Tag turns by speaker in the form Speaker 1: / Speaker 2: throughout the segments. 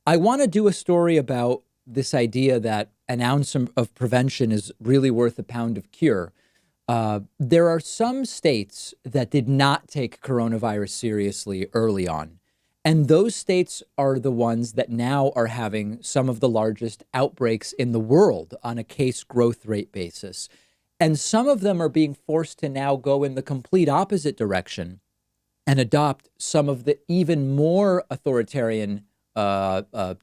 Speaker 1: I want to do a story about this idea that an ounce of prevention is really worth a pound of cure. There are some states that did not take coronavirus seriously early on. And those states are the ones that now are having some of the largest outbreaks in the world on a case growth rate basis. And some of them are being forced to now go in the complete opposite direction and adopt some of the even more authoritarian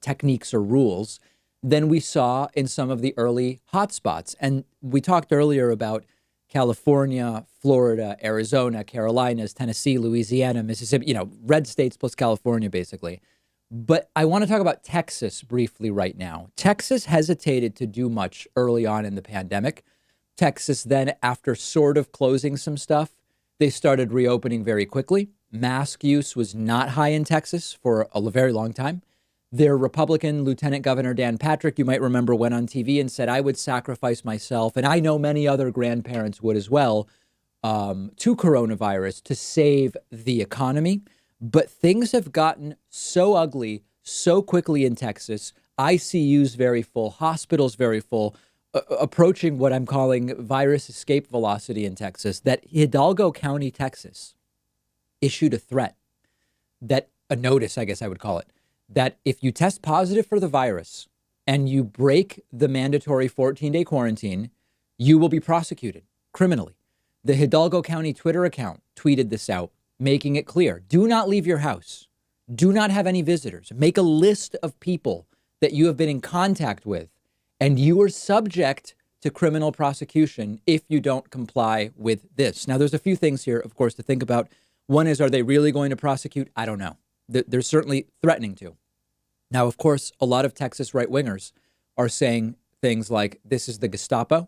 Speaker 1: techniques or rules than we saw in some of the early hotspots. And we talked earlier about California, Florida, Arizona, Carolinas, Tennessee, Louisiana, Mississippi, red states plus California, basically. But I want to talk about Texas briefly right now. Texas hesitated to do much early on in the pandemic. Texas then, after sort of closing some stuff, they started reopening very quickly. Mask use was not high in Texas for a very long time. Their Republican Lieutenant Governor Dan Patrick, you might remember, went on TV and said, I would sacrifice myself, and I know many other grandparents would as well, to coronavirus to save the economy. But things have gotten so ugly so quickly in Texas. ICUs very full, hospitals very full, approaching what I'm calling virus escape velocity in Texas, that Hidalgo County, Texas, issued a threat, that a notice, I guess I would call it, that if you test positive for the virus and you break the mandatory 14-day quarantine, you will be prosecuted criminally. The Hidalgo County Twitter account tweeted this out, making it clear. Do not leave your house. Do not have any visitors. Make a list of people that you have been in contact with, and you are subject to criminal prosecution if you don't comply with this. Now, there's a few things here, of course, to think about. One is, are they really going to prosecute? I don't know. They're certainly threatening to. Now, of course, a lot of Texas right-wingers are saying things like, this is the Gestapo.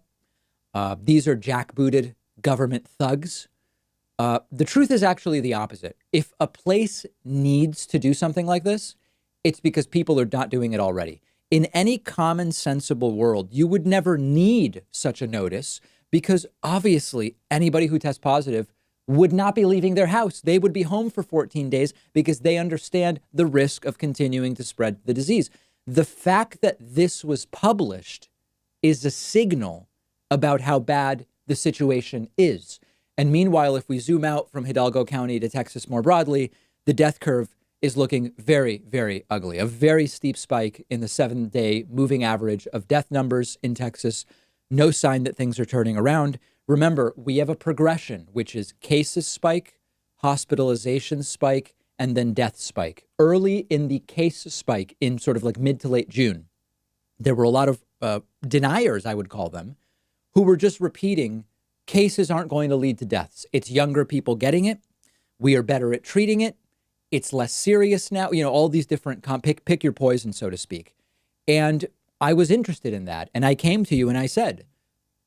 Speaker 1: These are jackbooted government thugs. The truth is actually the opposite. If a place needs to do something like this, it's because people are not doing it already. In any common sensible world, you would never need such a notice because obviously anybody who tests positive would not be leaving their house. They would be home for 14 days because they understand the risk of continuing to spread the disease. The fact that this was published is a signal about how bad the situation is. And meanwhile, if we zoom out from Hidalgo County to Texas more broadly, the death curve is looking very, very ugly. A very steep spike in the 7-day moving average of death numbers in Texas. No sign that things are turning around. Remember, we have a progression, which is cases spike, hospitalizations spike, and then death spike. Early in the case spike in sort of like mid to late June, there were a lot of deniers, I would call them, who were just repeating cases aren't going to lead to deaths. It's younger people getting it. We are better at treating it. It's less serious now. All these different pick your poison, so to speak. And I was interested in that. And I came to you and I said,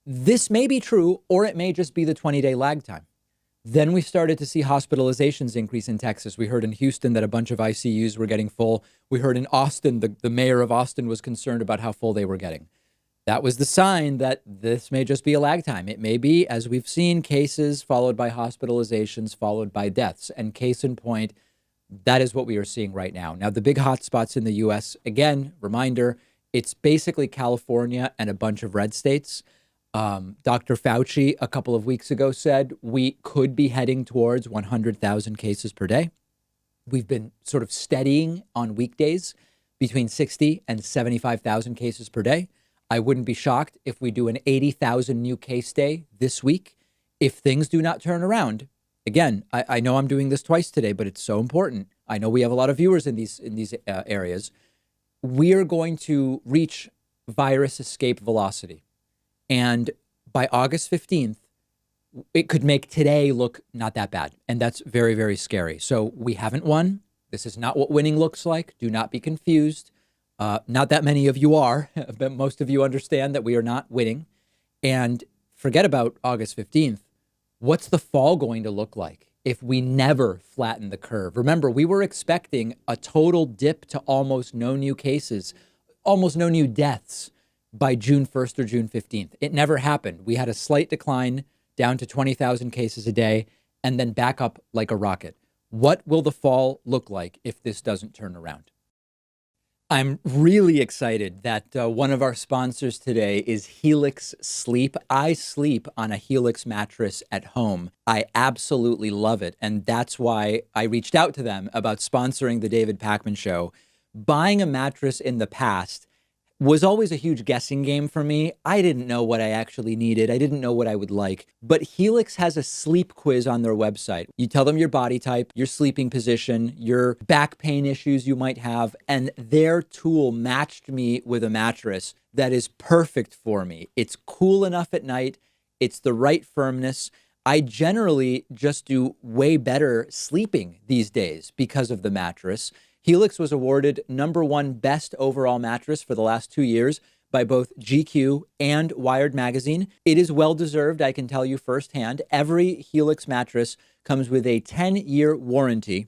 Speaker 1: this may be true, or it may just be the 20-day lag time. Then we started to see hospitalizations increase in Texas. We heard in Houston that a bunch of ICUs were getting full. We heard in Austin, the mayor of Austin was concerned about how full they were getting. That was the sign that this may just be a lag time. It may be, as we've seen, cases followed by hospitalizations, followed by deaths. And case in point, that is what we are seeing right now. Now, the big hotspots in the U.S., again, reminder, it's basically California and a bunch of red states. Dr. Fauci a couple of weeks ago said we could be heading towards 100,000 cases per day. We've been sort of steadying on weekdays between 60 and 75,000 cases per day. I wouldn't be shocked if we do an 80,000 new case day this week. If things do not turn around, again, I know I'm doing this twice today, but it's so important. I know we have a lot of viewers in these areas. We are going to reach virus escape velocity. And by August 15th, it could make today look not that bad. And that's very, very scary. So we haven't won. This is not what winning looks like. Do not be confused. Not that many of you are, but most of you understand that we are not winning. And forget about August 15th. What's the fall going to look like if we never flatten the curve? Remember, we were expecting a total dip to almost no new cases, almost no new deaths by June 1st or June 15th. It never happened. We had a slight decline down to 20,000 cases a day and then back up like a rocket. What will the fall look like if this doesn't turn around? I'm really excited that one of our sponsors today is Helix Sleep. I sleep on a Helix mattress at home. I absolutely love it. And that's why I reached out to them about sponsoring the David Pakman Show. Buying a mattress in the past was always a huge guessing game for me. I didn't know what I actually needed. I didn't know what I would like. But Helix has a sleep quiz on their website. You tell them your body type, your sleeping position, your back pain issues you might have, and their tool matched me with a mattress that is perfect for me. It's cool enough at night. It's the right firmness. I generally just do way better sleeping these days because of the mattress. Helix was awarded #1 best overall mattress for the last 2 years by both GQ and Wired Magazine. It is well deserved, I can tell you firsthand. Every Helix mattress comes with a 10-year warranty.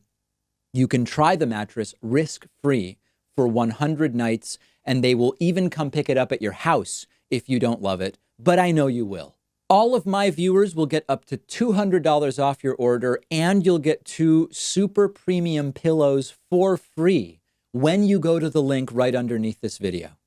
Speaker 1: You can try the mattress risk-free for 100 nights, and they will even come pick it up at your house if you don't love it. But I know you will. All of my viewers will get up to $200 off your order, and you'll get 2 super premium pillows for free when you go to the link right underneath this video.